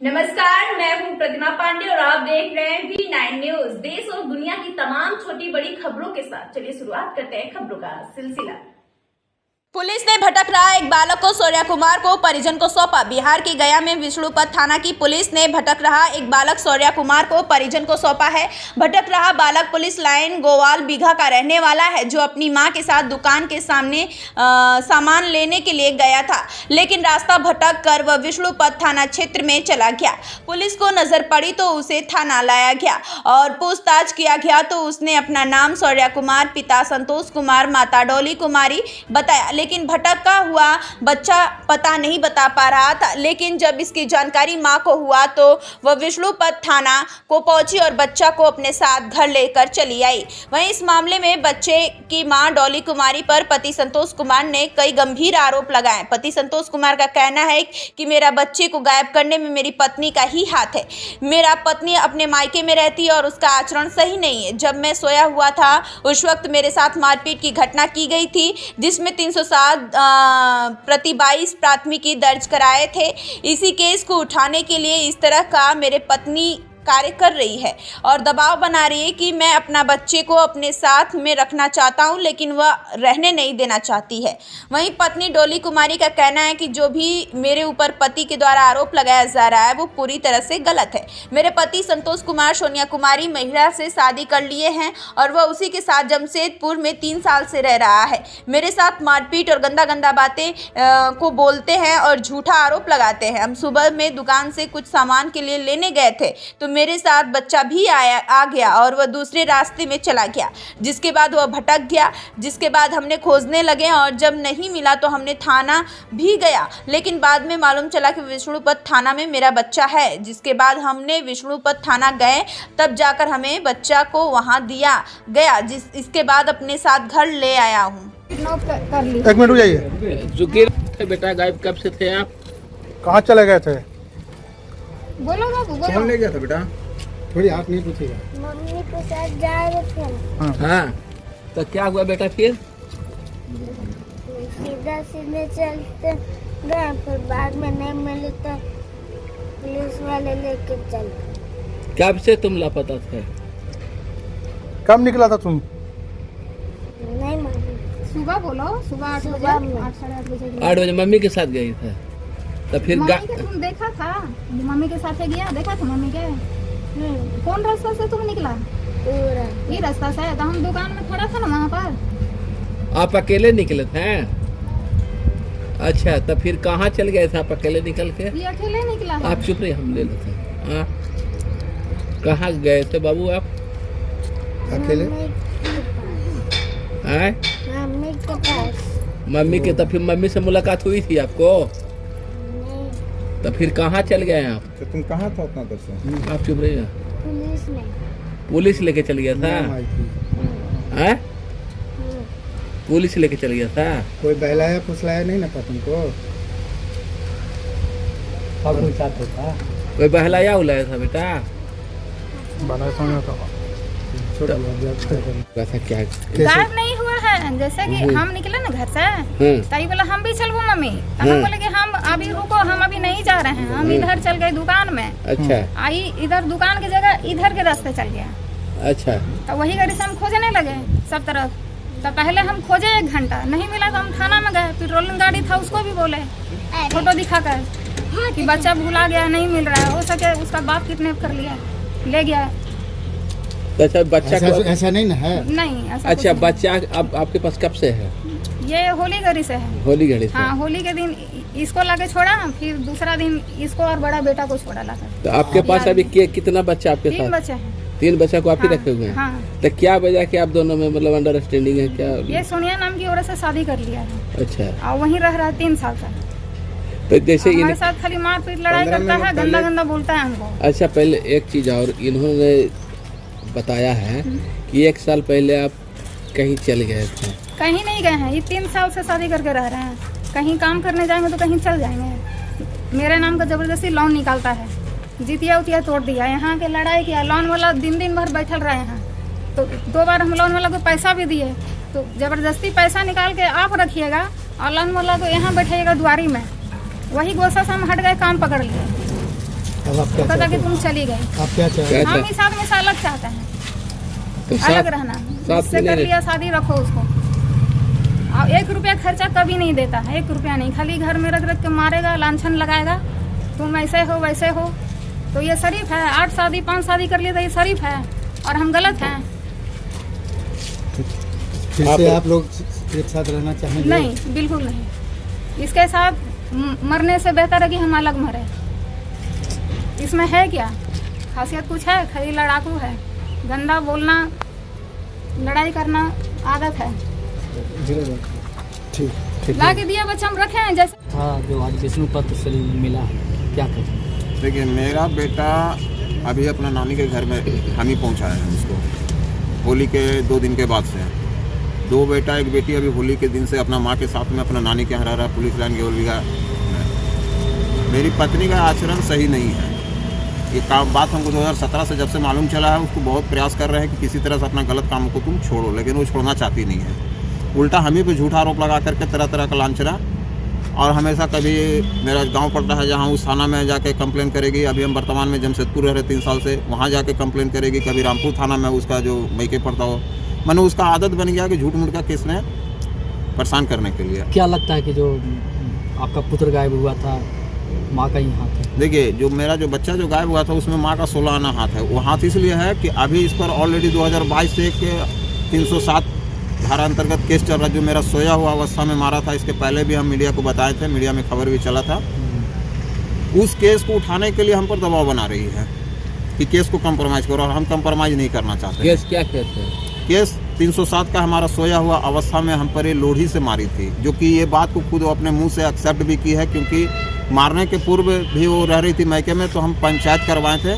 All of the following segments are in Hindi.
नमस्कार, मैं हूं प्रतिमा पांडे और आप देख रहे हैं V9 न्यूज। देश और दुनिया की तमाम छोटी बड़ी खबरों के साथ चलिए शुरुआत करते हैं खबरों का सिलसिला। पुलिस ने भटक रहा एक बालक को सूर्या कुमार को परिजन को सौंपा। बिहार के गया में विष्णुपद थाना की पुलिस ने भटक रहा एक बालक सूर्या कुमार को परिजन को सौंपा है। भटक रहा बालक पुलिस लाइन गोवाल बीघा का रहने वाला है, जो अपनी मां के साथ दुकान के सामने सामान लेने के लिए गया था, लेकिन रास्ता भटक कर वह विष्णुपद थाना क्षेत्र में चला गया। पुलिस को नजर पड़ी तो उसे थाना लाया गया और पूछताछ किया गया तो उसने अपना नाम सूर्या कुमार, पिता संतोष कुमार, माता डोली कुमारी बताया, लेकिन भटका हुआ बच्चा पता नहीं बता पा रहा था। लेकिन जब इसकी जानकारी मां को हुआ तो वह विष्णुपद थाना को पहुंची और बच्चा को अपने साथ घर लेकर चली आई। वहीं इस मामले में बच्चे की मां डोली कुमारी पर पति संतोष कुमार ने कई गंभीर आरोप लगाए। पति संतोष कुमार का कहना है कि मेरा बच्चे को गायब करने में मेरी पत्नी का ही हाथ है। मेरा पत्नी अपने मायके में रहती है और उसका आचरण सही नहीं है। जब मैं सोया हुआ था उस वक्त मेरे साथ मारपीट की घटना की गई थी, जिसमें 307 प्रति 22 प्राथमिकी दर्ज कराए थे। इसी केस को उठाने के लिए इस तरह का मेरे पत्नी कार्य कर रही है और दबाव बना रही है कि मैं अपना बच्चे को अपने साथ में रखना चाहता हूं, लेकिन वह रहने नहीं देना चाहती है। वहीं पत्नी डोली कुमारी का कहना है कि जो भी मेरे ऊपर पति के द्वारा आरोप लगाया जा रहा है वो पूरी तरह से गलत है। मेरे पति संतोष कुमार सोनिया कुमारी महिला से शादी कर लिए हैं और वह उसी के साथ जमशेदपुर में 3 साल से रह रहा है। मेरे साथ मारपीट और गंदा बातें को बोलते हैं और झूठा आरोप लगाते हैं। हम सुबह में दुकान से कुछ सामान के लिए लेने गए थे तो मेरे साथ बच्चा भी आ गया और वह दूसरे रास्ते में चला गया, जिसके बाद वह भटक गया। जिसके बाद हमने खोजने लगे और जब नहीं मिला तो हमने थाना भी गया, लेकिन बाद में मालूम चला कि विष्णुपद थाना में मेरा बच्चा है। जिसके बाद हमने विष्णुपद थाना गए, तब जाकर हमें बच्चा को वहां दिया गया। इसके बाद अपने साथ घर ले आया हूँ। एक मिनट रुक जाइए। जुकीर बेटा गायब कब से थे आप? कहाँ चले गए थे? बोलो बाबू बोलो। कौन ले गया था बेटा? थोड़ी आप नहीं पूछिएगा। मम्मी के साथ जा रहे थे। हाँ, तो क्या हुआ बेटा फिर? सीधे चलते गए, फिर बाद में नहीं मिले तो पुलिस वाले लेके चले। कब से तुम लापता थे? कब निकला था तुम? नहीं मालूम। सुबह बोलो, सुबह 8 बजे, 8 बजे 8 बजे मम्मी के साथ गई थे, तो फिर मम्मी के तुम देखा था? मम्मी के साथ गया, देखा था मम्मी के? कौन रास्ता से तुम निकला? पूरा ये रास्ता से? तो हम दुकान में खड़ा था ना वहाँ पर। आप अकेले निकले थे? अच्छा, तो फिर कहाँ चल गए थे आप अकेले निकल के? ये अकेले निकला है। आप चुप रहिए, हम ले लेते हैं। हाँ, कहाँ गए थे बाबू आप अकेले? मम्मी के पास। मम्मी के? तो फिर मम्मी से मुलाकात हुई थी आपको? नहीं, तो फिर कहाँ चल गए आप? तो तुम कहाँ था उतना देर से? आप चुप रहिए। पुलिस ने। पुलिस लेके चल गया था? हैं? पुलिस लेके चल गया था? कोई बहलाया फुसलाया नहीं ना था तुमको? कोई बहलाया उलाया था बेटा? बना समझा था। वैसा क्या? गायब नहीं हुआ है। जैसे कि हम निकले ना घर से, तभी बोला हम भी चलबो मम्मी। तो हम बोले कि हम अभी रुको, हम अभी नहीं जा रहे हैं, हम इधर चल गए दुकान में। अच्छा। आई इधर दुकान की जगह इधर के रास्ते चल गया। अच्छा। तो वही गाड़ी से हम खोजने लगे सब तरफ। तो पहले हम खोजे 1 घंटा, नहीं मिला तो हम थाना में गए। फिर रोलिंग गाड़ी था, उसको भी बोले फोटो दिखाकर कि बच्चा भूला गया, नहीं मिल रहा है। हो सके उसका बाप किडनैप कर लिया, ले गया। तो अच्छा, बच्चा को ऐसा नहीं ना है? नहीं ऐसा अच्छा, कुछ बच्चा अब आपके पास कब से है? नहीं। ये होली घड़ी से है। होली घड़ी से? हाँ, होली के दिन इसको लाके छोड़ा, फिर दूसरा दिन इसको और बड़ा बेटा को छोड़ा लाकर। तो आपके पास अभी कितना बच्चा आपके 3 साथ? बच्चे हैं। 3 बच्चा को आप ही हाँ, रखे हुए हैं? हाँ। तो क्या वजह कि आप दोनों में मतलब अंडरस्टैंडिंग है क्या? ये सोनिया नाम की औरत से शादी कर लिया है अच्छा। और वहीं रह रहा है 3 साल से। तो जैसे हमारे साथ खाली मारपीट लड़ाई करता है, गंदा बोलता है हमको। अच्छा, पहले एक चीज और इन्होंने बताया है कि 1 साल पहले आप कहीं चल गए थे। कहीं नहीं गए हैं, ये 3 साल से शादी करके रह रहे हैं। कहीं काम करने जाएंगे तो कहीं चल जाएंगे। मेरे नाम का जबरदस्ती लोन निकालता है, जीतिया उतिया तोड़ दिया, यहाँ के लड़ाई किया। लोन वाला दिन भर बैठल रहे हैं, तो 2 बार हम लोन वाला को पैसा भी दिए। तो जबरदस्ती पैसा निकाल के आप रखिएगा और लोन वाला को यहाँ बैठाइएगा द्वारी में। वही गोसा से हम हट गए, काम पकड़ लिए। अब आप क्या कहता चाहते कि हैं? तुम चली गई। आप क्या चाहते हैं? क्या हम ही साथ में से अलग चाहते हैं, तो अलग साथ रहना। साथ जिससे में कर नहीं लिया शादी, रखो उसको। और 1 रुपया खर्चा कभी नहीं देता है, 1 रुपया नहीं, खाली घर में रख के मारेगा, लांछन लगाएगा, तुम ऐसे हो वैसे हो। तो ये शरीफ है? 8 शादी 5 शादी कर लिया तो ये शरीफ है और हम गलत हैं? फिर से आप लोग एक साथ रहना चाहेंगे? नहीं, बिल्कुल नहीं। इसके साथ मरने से बेहतर है कि हम अलग मरे। इसमें है क्या खासियत? कुछ है? खाली लड़ाकू है, गंदा बोलना, लड़ाई करना आदत है। ठीक ठीक ला के दिया बच्चा हम रखे हैं जैसे। था जो आज विष्णु पत्र से मिला है, क्या कहें? देखिए, मेरा बेटा अभी अपना नानी के घर में हम ही पहुँचाए हैं उसको, होली के 2 दिन के बाद से। 2 बेटा 1 बेटी अभी होली के दिन से अपना माँ के साथ में अपना नानी के यहाँ रह रहा है, पुलिस लाइन गेवलविगा। मेरी पत्नी का आचरण सही नहीं है। ये काम बात हमको 2017 से जब से मालूम चला है, उसको बहुत प्रयास कर रहे हैं कि किसी तरह से अपना गलत काम को तुम छोड़ो, लेकिन वो छोड़ना चाहती नहीं है। उल्टा हम ही पे झूठा आरोप लगा करके तरह तरह का लांछना, और हमेशा कभी मेरा गांव पड़ता है जहां उस थाना में जाके कंप्लेन करेगी। अभी हम वर्तमान में जमशेदपुर रह रहे 3 साल से, वहां जाके कंप्लेन करेगी। कभी रामपुर थाना में उसका जो मैके पड़ता हो, मैंने उसका आदत बन गया कि झूठ मूठ का केस में परेशान करने के लिए। क्या लगता है कि जो आपका पुत्र गायब हुआ था, माँ का ही हाथ है? देखिए, जो मेरा जो बच्चा जो गायब हुआ था उसमें माँ का 16 आना हाथ है। वो हाथ इसलिए है कि अभी इस पर ऑलरेडी 2022 से एक 307 धारा अंतर्गत केस चल रहा है, जो मेरा सोया हुआ अवस्था में मारा था। इसके पहले भी हम मीडिया को बताए थे, मीडिया में खबर भी चला था। उस केस को उठाने के लिए हम पर दबाव बना रही है कि केस को कंप्रोमाइज़ करो, और हम कंप्रोमाइज़ नहीं करना चाहते। केस क्या कहते हैं? केस 307 का हमारा सोया हुआ अवस्था में हम पर ये लोढ़ी से मारी थी, जो कि ये बात को खुद अपने मुंह से एक्सेप्ट भी की है, क्योंकि मारने के पूर्व भी वो रह रही थी मैके में, तो हम पंचायत करवाए थे।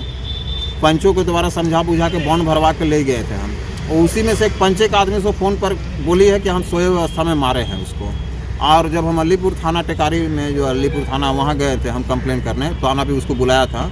पंचों के द्वारा समझा बुझा के बॉन्ड भरवा के ले गए थे हम, और उसी में से एक पंचे का आदमी से फ़ोन पर बोली है कि हम सोए हुए अवस्था में मारे हैं उसको। और जब हम अलीपुर थाना टेकारी में, जो अलीपुर थाना, वहाँ गए थे हम कंप्लेन करने, थाना भी उसको बुलाया था,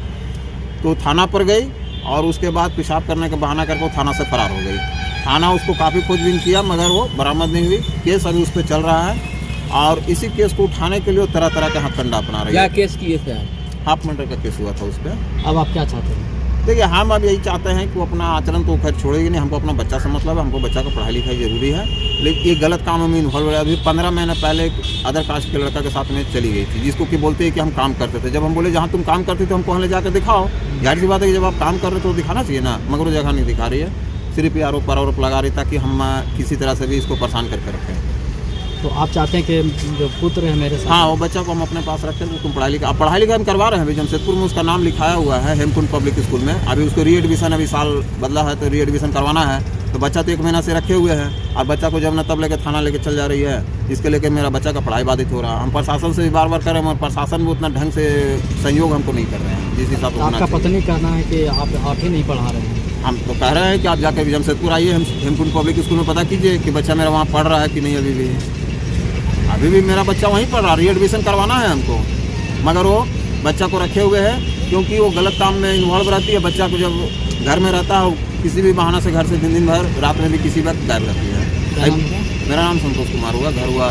तो थाना पर गई और उसके बाद पेशाब करने का बहाना करके वो थाना से फरार हो गई। थाना उसको काफ़ी खोजबीन किया मगर वो बरामद नहीं हुई। केस अभी उस पर चल रहा है, और इसी केस को उठाने के लिए तरह तरह के हथकंडा अपना रही क्या है। केस किए थे आप? हाफ मर्डर का केस हुआ था उस पर। अब आप क्या चाहते हैं? देखिए, हम अब यही चाहते हैं कि वो अपना आचरण तो खैर छोड़ेगी नहीं, हमको अपना बच्चा से मतलब है, हमको बच्चा का पढ़ाई लिखाई जरूरी है। लेकिन ये गलत कामों में इन्वॉल्व है। अभी 15 महीने पहले एक अदर कास्ट के लड़का के साथ में चली गई थी, जिसको कि बोलते हैं कि हम काम करते थे। जब हम बोले जहाँ तुम काम करते थे हमको वहाँ ले जाकर दिखाओ, जाहिर सी बात है कि जब आप काम कर रहे हो तो दिखाना चाहिए ना, मगर वो जगह नहीं दिखा रही है, सिर्फ ये आरोप पर आरोप लगा रही ताकि हम किसी तरह से भी इसको परेशान करके रखें। तो आप चाहते हैं कि जो पुत्र है मेरे साथ, हाँ, वो बच्चा को हम अपने पास रखें, तो तुम पढ़ाई लिखाई हम करवा रहे हैं। अभी जमशेदपुर में उसका नाम लिखाया हुआ है हेमकुंड पब्लिक स्कूल में। अभी उसको री एडमिशन, अभी साल बदला है तो री एडमिशन करवाना है। तो बच्चा तो 1 महीना से रखे हुए हैं, और बच्चा को जब न तब लेकर थाना लेके चल जा रही है। इसके लेके मेरा बच्चा का पढ़ाई बाधित हो रहा है। हम प्रशासन से भी बार बार कर रहे हैं, और प्रशासन भी उतना ढंग से सहयोग हमको नहीं कर रहे हैं जिस हिसाब से होना आपका चाहिए। पत्नी कहना है कि आप ही नहीं पढ़ा रहे हैं। हम तो कह रहे हैं कि आप जाके जमशेदपुर आइए, हेमकुंड पब्लिक स्कूल में पता कीजिए कि बच्चा मेरा वहाँ पढ़ रहा है कि नहीं। अभी भी मेरा बच्चा वहीं पढ़ रहा है, री एडमिशन करवाना है हमको, मगर वो बच्चा को रखे हुए हैं क्योंकि वो गलत काम में इन्वॉल्व रहती है। बच्चा को जब घर में रहता है, किसी भी बहाना से घर से दिन भर, रात में भी किसी वक्त गायब रहती है। मेरा नाम संतोष कुमार हुआ, घर हुआ